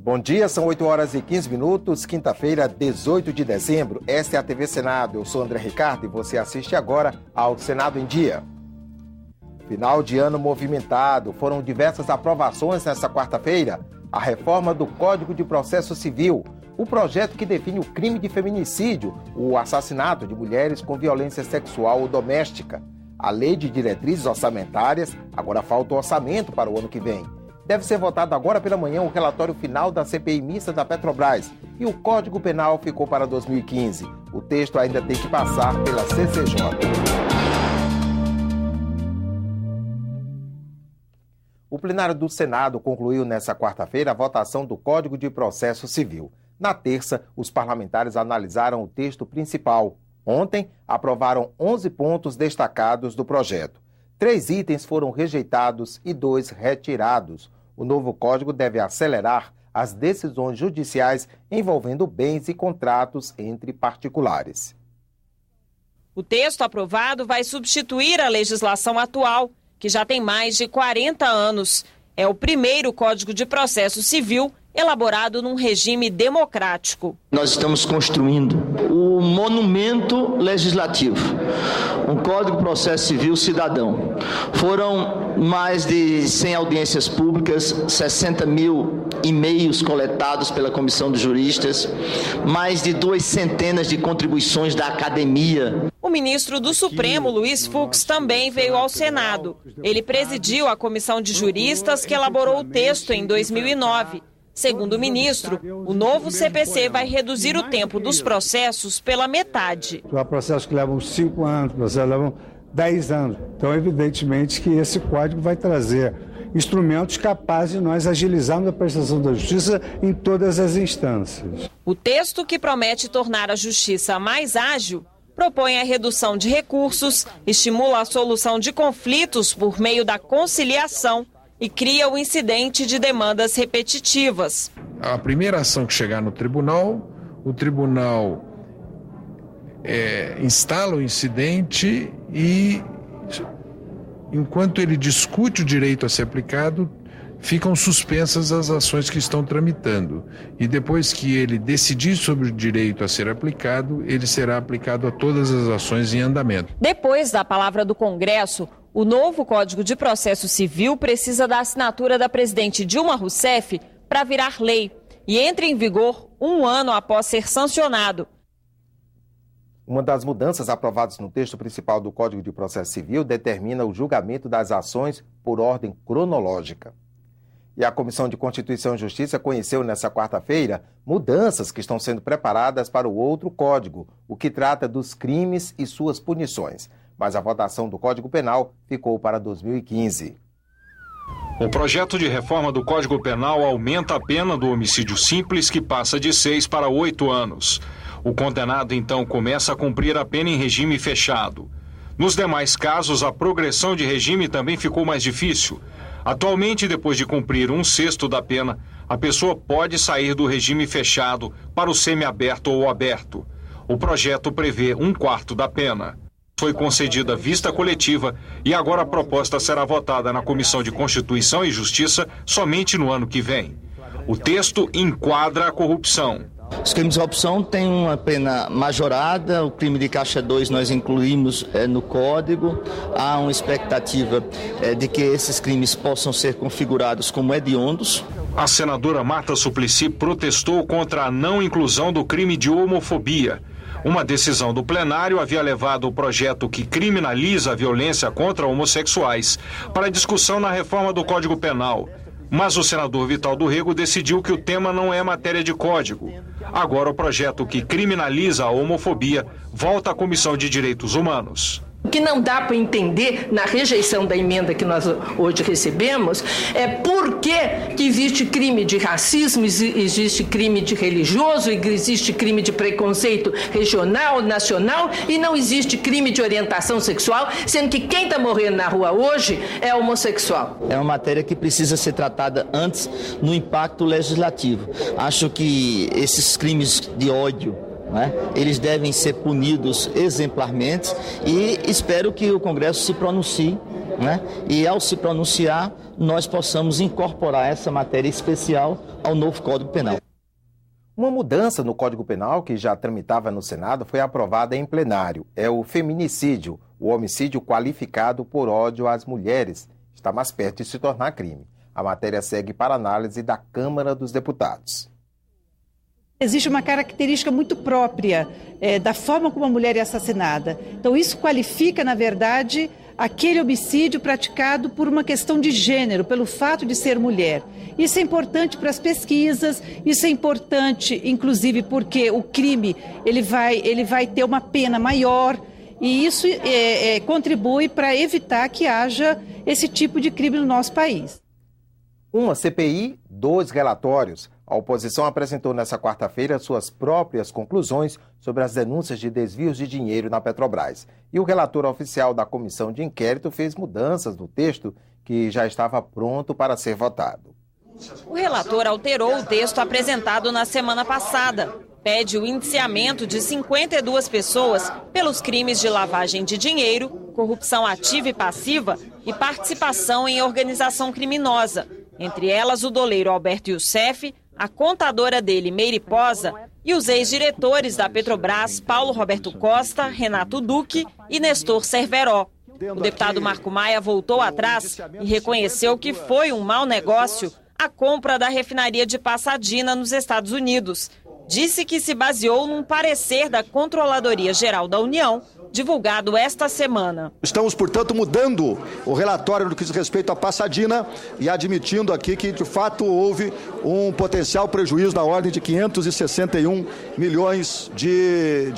Bom dia, são 8 horas e 15 minutos, quinta-feira, 18 de dezembro. Esta é a TV Senado. Eu sou André Ricardo e você assiste agora ao Senado em Dia. Final de ano movimentado. Foram diversas aprovações nesta quarta-feira. A reforma do Código de Processo Civil, o projeto que define o crime de feminicídio, o assassinato de mulheres com violência sexual ou doméstica. A lei de diretrizes orçamentárias, agora falta o orçamento para o ano que vem. Deve ser votado agora pela manhã o relatório final da CPI mista da Petrobras e o Código Penal ficou para 2015. O texto ainda tem que passar pela CCJ. O plenário do Senado concluiu nesta quarta-feira a votação do Código de Processo Civil. Na terça, os parlamentares analisaram o texto principal. Ontem, aprovaram 11 pontos destacados do projeto. 3 itens foram rejeitados e 2 retirados. O novo código deve acelerar as decisões judiciais envolvendo bens e contratos entre particulares. O texto aprovado vai substituir a legislação atual, que já tem mais de 40 anos. É o primeiro Código de Processo Civil elaborado num regime democrático. Nós estamos construindo o monumento legislativo, um Código de Processo Civil cidadão. Foram mais de 100 audiências públicas, 60 mil e-mails coletados pela Comissão de Juristas, mais de 200 de contribuições da academia. O ministro do Supremo, Luiz Fux, também veio ao Senado. Ele presidiu a Comissão de Juristas que elaborou o texto em 2009. Segundo o ministro, o novo CPC vai reduzir o tempo dos processos pela metade. Há processos que levam 5 anos, processos que levam 10 anos. Então, evidentemente que esse código vai trazer instrumentos capazes de nós agilizarmos a prestação da justiça em todas as instâncias. O texto, que promete tornar a justiça mais ágil, propõe a redução de recursos, estimula a solução de conflitos por meio da conciliação e cria o incidente de demandas repetitivas. A primeira ação que chegar no tribunal, o tribunal instala o incidente e, enquanto ele discute o direito a ser aplicado, ficam suspensas as ações que estão tramitando. E depois que ele decidir sobre o direito a ser aplicado, ele será aplicado a todas as ações em andamento. Depois da palavra do Congresso, o novo Código de Processo Civil precisa da assinatura da presidente Dilma Rousseff para virar lei e entra em vigor 1 ano após ser sancionado. Uma das mudanças aprovadas no texto principal do Código de Processo Civil determina o julgamento das ações por ordem cronológica. E a Comissão de Constituição e Justiça conheceu nesta quarta-feira mudanças que estão sendo preparadas para o outro código, o que trata dos crimes e suas punições. Mas a votação do Código Penal ficou para 2015. O projeto de reforma do Código Penal aumenta a pena do homicídio simples, que passa de 6 para 8 anos. O condenado, então, começa a cumprir a pena em regime fechado. Nos demais casos, a progressão de regime também ficou mais difícil. Atualmente, depois de cumprir 1/6 da pena, a pessoa pode sair do regime fechado para o semiaberto ou aberto. O projeto prevê 1/4 da pena. Foi concedida vista coletiva e agora a proposta será votada na Comissão de Constituição e Justiça somente no ano que vem. O texto enquadra a corrupção. Os crimes de corrupção têm uma pena majorada, o crime de caixa 2 nós incluímos no Código. Há uma expectativa de que esses crimes possam ser configurados como hediondos. A senadora Marta Suplicy protestou contra a não inclusão do crime de homofobia. Uma decisão do plenário havia levado o projeto que criminaliza a violência contra homossexuais para discussão na reforma do Código Penal. Mas o senador Vital do Rego decidiu que o tema não é matéria de código. Agora o projeto que criminaliza a homofobia volta à Comissão de Direitos Humanos. O que não dá para entender na rejeição da emenda que nós hoje recebemos é por que existe crime de racismo, existe crime de religioso, existe crime de preconceito regional, nacional e não existe crime de orientação sexual, sendo que quem está morrendo na rua hoje é homossexual. É uma matéria que precisa ser tratada antes no impacto legislativo. Acho que esses crimes de ódio, eles devem ser punidos exemplarmente e espero que o Congresso se pronuncie, e ao se pronunciar nós possamos incorporar essa matéria especial ao novo Código Penal. Uma mudança no Código Penal que já tramitava no Senado foi aprovada em plenário. É o feminicídio, o homicídio qualificado por ódio às mulheres. Está mais perto de se tornar crime. A matéria segue para análise da Câmara dos Deputados. Existe uma característica muito própria da forma como a mulher é assassinada. Então isso qualifica, na verdade, aquele homicídio praticado por uma questão de gênero, pelo fato de ser mulher. Isso é importante para as pesquisas, isso é importante, inclusive, porque o crime ele vai ter uma pena maior e isso contribui para evitar que haja esse tipo de crime no nosso país. Uma CPI, 2 relatórios. A oposição apresentou nesta quarta-feira suas próprias conclusões sobre as denúncias de desvios de dinheiro na Petrobras. E o relator oficial da comissão de inquérito fez mudanças no texto que já estava pronto para ser votado. O relator alterou o texto apresentado na semana passada. Pede o indiciamento de 52 pessoas pelos crimes de lavagem de dinheiro, corrupção ativa e passiva e participação em organização criminosa. Entre elas, o doleiro Alberto Youssef, a contadora dele, Meire Posa, e os ex-diretores da Petrobras, Paulo Roberto Costa, Renato Duque e Nestor Cerveró. O deputado Marco Maia voltou atrás e reconheceu que foi um mau negócio a compra da refinaria de Pasadena, nos Estados Unidos. Disse que se baseou num parecer da Controladoria Geral da União, divulgado esta semana. Estamos, portanto, mudando o relatório no que diz respeito à Pasadena e admitindo aqui que, de fato, houve um potencial prejuízo na ordem de 561 milhões de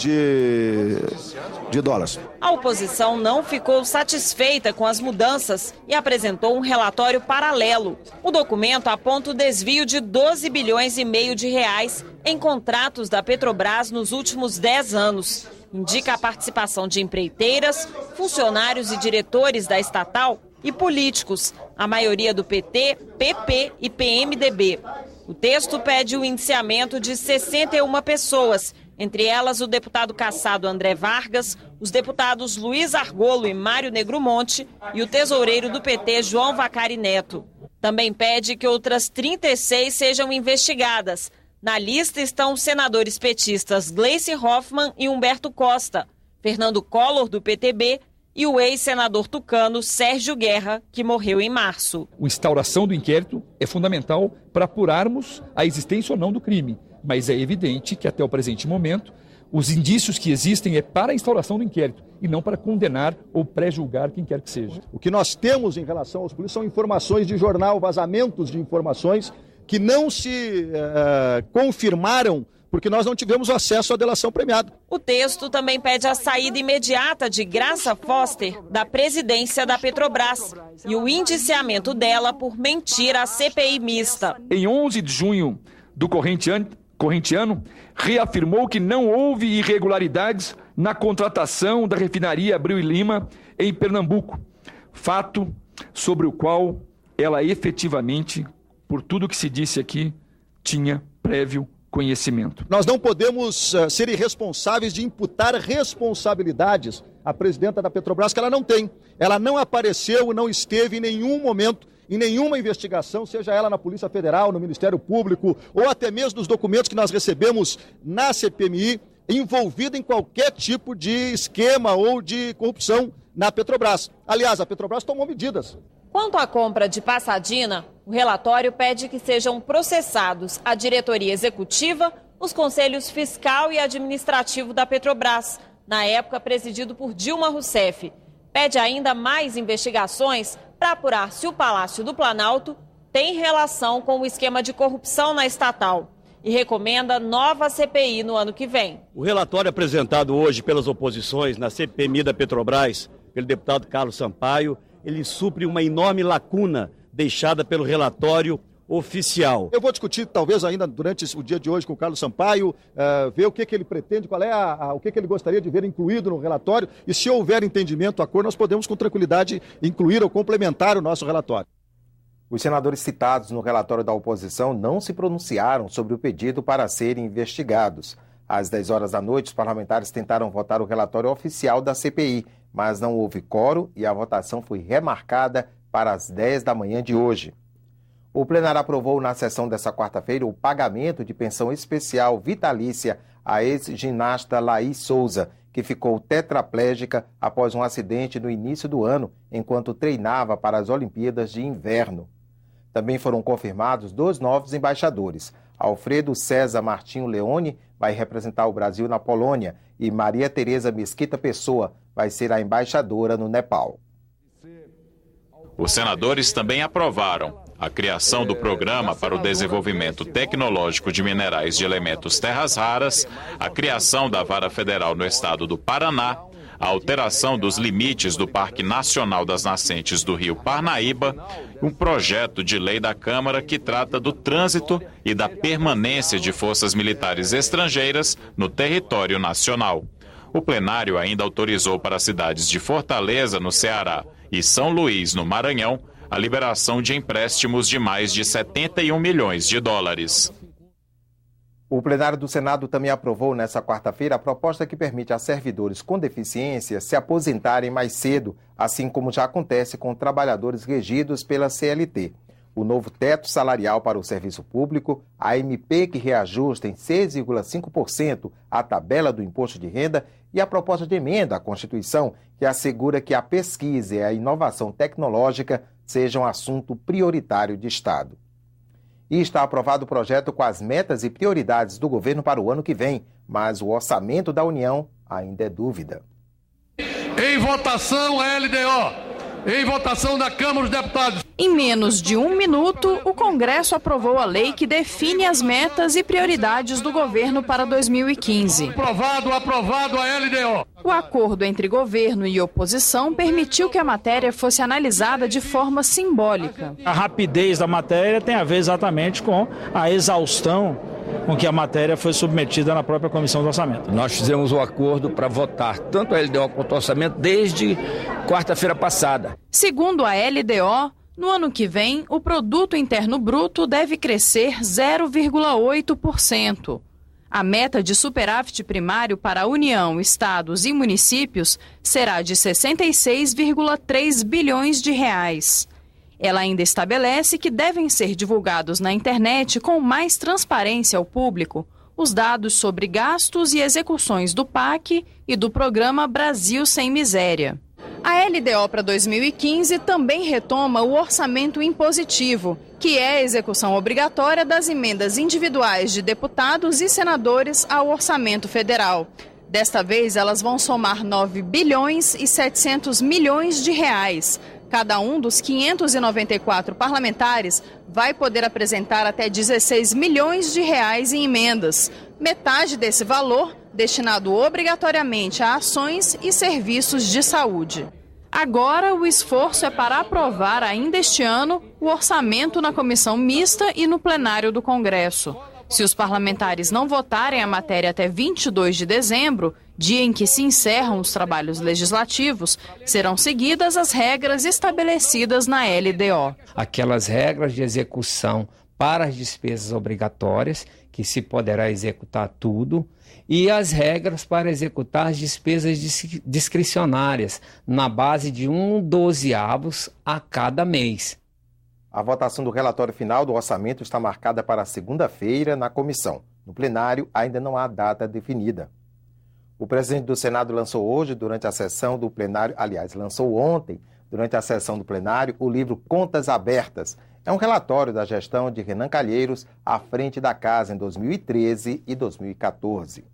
dólares. A oposição não ficou satisfeita com as mudanças e apresentou um relatório paralelo. O documento aponta o desvio de 12 bilhões e meio de reais em contratos da Petrobras nos últimos 10 anos. Indica a participação de empreiteiras, funcionários e diretores da estatal e políticos, a maioria do PT, PP e PMDB. O texto pede o indiciamento de 61 pessoas, entre elas o deputado cassado André Vargas, os deputados Luiz Argolo e Mário Negromonte e o tesoureiro do PT, João Vacari Neto. Também pede que outras 36 sejam investigadas. Na lista estão os senadores petistas Gleice Hoffmann e Humberto Costa, Fernando Collor, do PTB, e o ex-senador tucano Sérgio Guerra, que morreu em março. A instauração do inquérito é fundamental para apurarmos a existência ou não do crime, mas é evidente que até o presente momento os indícios que existem é para a instauração do inquérito e não para condenar ou pré-julgar quem quer que seja. O que nós temos em relação aos polícias são informações de jornal, vazamentos de informações que não se confirmaram porque nós não tivemos acesso à delação premiada. O texto também pede a saída imediata de Graça Foster da presidência da Petrobras e o indiciamento dela por mentir à CPI mista. Em 11 de junho do corrente ano, reafirmou que não houve irregularidades na contratação da refinaria Abril e Lima em Pernambuco, fato sobre o qual ela efetivamente, por tudo que se disse aqui, tinha prévio conhecimento. Nós não podemos ser irresponsáveis de imputar responsabilidades à presidenta da Petrobras que ela não tem. Ela não apareceu, não esteve em nenhum momento, em nenhuma investigação, seja ela na Polícia Federal, no Ministério Público, ou até mesmo nos documentos que nós recebemos na CPMI, envolvida em qualquer tipo de esquema ou de corrupção na Petrobras. Aliás, a Petrobras tomou medidas. Quanto à compra de Pasadena, o relatório pede que sejam processados a diretoria executiva, os conselhos fiscal e administrativo da Petrobras, na época presidido por Dilma Rousseff. Pede ainda mais investigações para apurar se o Palácio do Planalto tem relação com o esquema de corrupção na estatal e recomenda nova CPI no ano que vem. O relatório apresentado hoje pelas oposições na CPMI da Petrobras, pelo deputado Carlos Sampaio, ele supre uma enorme lacuna deixada pelo relatório oficial. Eu vou discutir, talvez ainda durante o dia de hoje com o Carlos Sampaio, ver o que ele pretende, qual é o que ele gostaria de ver incluído no relatório, e se houver entendimento, acordo, nós podemos com tranquilidade incluir ou complementar o nosso relatório. Os senadores citados no relatório da oposição não se pronunciaram sobre o pedido para serem investigados. Às 10 horas da noite, os parlamentares tentaram votar o relatório oficial da CPI, mas não houve quórum e a votação foi remarcada para as 10 da manhã de hoje. O plenário aprovou na sessão desta quarta-feira o pagamento de pensão especial vitalícia à ex-ginasta Laís Souza, que ficou tetraplégica após um acidente no início do ano, enquanto treinava para as Olimpíadas de Inverno. Também foram confirmados 2 novos embaixadores. Alfredo César Martinho Leone vai representar o Brasil na Polônia e Maria Tereza Mesquita Pessoa vai ser a embaixadora no Nepal. Os senadores também aprovaram a criação do Programa para o Desenvolvimento Tecnológico de Minerais de Elementos Terras Raras, a criação da Vara Federal no estado do Paraná, a alteração dos limites do Parque Nacional das Nascentes do Rio Parnaíba, um projeto de lei da Câmara que trata do trânsito e da permanência de forças militares estrangeiras no território nacional. O plenário ainda autorizou para as cidades de Fortaleza, no Ceará, e São Luís, no Maranhão, a liberação de empréstimos de mais de 71 milhões de dólares. O plenário do Senado também aprovou nesta quarta-feira a proposta que permite a servidores com deficiência se aposentarem mais cedo, assim como já acontece com trabalhadores regidos pela CLT. O novo teto salarial para o serviço público, a MP que reajusta em 6,5% a tabela do imposto de renda e a proposta de emenda à Constituição que assegura que a pesquisa e a inovação tecnológica sejam assunto prioritário de Estado. E está aprovado o projeto com as metas e prioridades do governo para o ano que vem, mas o orçamento da União ainda é dúvida. Em votação, a LDO. Em votação da Câmara dos Deputados. Em menos de 1 minuto, o Congresso aprovou a lei que define as metas e prioridades do governo para 2015. Aprovado a LDO. O acordo entre governo e oposição permitiu que a matéria fosse analisada de forma simbólica. A rapidez da matéria tem a ver exatamente com a exaustão com que a matéria foi submetida na própria Comissão do Orçamento. Nós fizemos o acordo para votar tanto a LDO quanto o orçamento desde quarta-feira passada. Segundo a LDO, no ano que vem, o Produto Interno Bruto deve crescer 0,8%. A meta de superávit primário para a União, estados e municípios será de 66,3 bilhões de reais. Ela ainda estabelece que devem ser divulgados na internet com mais transparência ao público os dados sobre gastos e execuções do PAC e do Programa Brasil Sem Miséria. A LDO para 2015 também retoma o orçamento impositivo, que é a execução obrigatória das emendas individuais de deputados e senadores ao orçamento federal. Desta vez, elas vão somar 9 bilhões e 700 milhões de reais. Cada um dos 594 parlamentares vai poder apresentar até 16 milhões de reais em emendas. Metade desse valor destinado obrigatoriamente a ações e serviços de saúde. Agora, o esforço é para aprovar ainda este ano o orçamento na comissão mista e no plenário do Congresso. Se os parlamentares não votarem a matéria até 22 de dezembro, dia em que se encerram os trabalhos legislativos, serão seguidas as regras estabelecidas na LDO. Aquelas regras de execução para as despesas obrigatórias, que se poderá executar tudo, e as regras para executar as despesas discricionárias, na base de 1/12 a cada mês. A votação do relatório final do orçamento está marcada para segunda-feira na comissão. No plenário, ainda não há data definida. O presidente do Senado lançou hoje, durante a sessão do plenário, lançou ontem, durante a sessão do plenário, o livro Contas Abertas. É um relatório da gestão de Renan Calheiros à frente da casa em 2013 e 2014.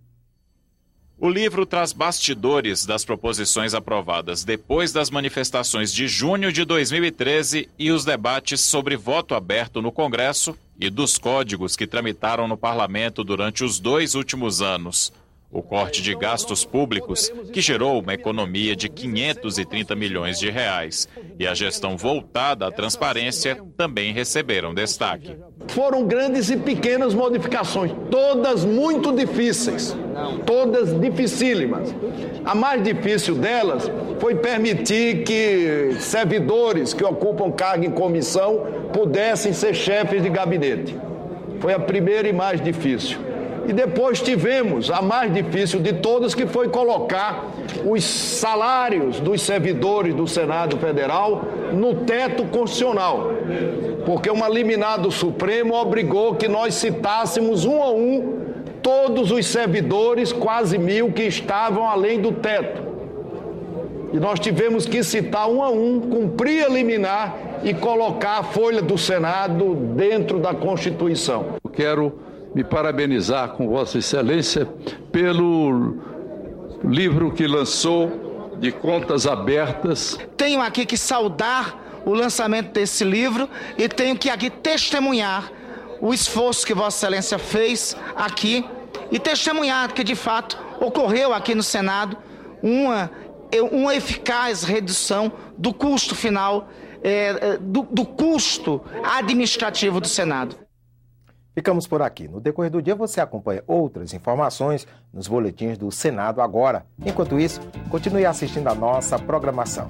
O livro traz bastidores das proposições aprovadas depois das manifestações de junho de 2013 e os debates sobre voto aberto no Congresso e dos códigos que tramitaram no Parlamento durante os 2 últimos anos. O corte de gastos públicos, que gerou uma economia de 530 milhões de reais, e a gestão voltada à transparência também receberam destaque. Foram grandes e pequenas modificações, todas muito difíceis, todas dificílimas. A mais difícil delas foi permitir que servidores que ocupam cargo em comissão pudessem ser chefes de gabinete. Foi a primeira e mais difícil. E depois tivemos a mais difícil de todas, que foi colocar os salários dos servidores do Senado Federal no teto constitucional. Porque uma liminar do Supremo obrigou que nós citássemos um a um todos os servidores, quase 1.000, que estavam além do teto. E nós tivemos que citar um a um, cumprir a liminar e colocar a folha do Senado dentro da Constituição. Eu quero me parabenizar com Vossa Excelência pelo livro que lançou de Contas Abertas. Tenho aqui que saudar o lançamento desse livro e tenho que aqui testemunhar o esforço que Vossa Excelência fez aqui e testemunhar que de fato ocorreu aqui no Senado uma eficaz redução do custo final, do custo administrativo do Senado. Ficamos por aqui. No decorrer do dia você acompanha outras informações nos boletins do Senado Agora. Enquanto isso, continue assistindo a nossa programação.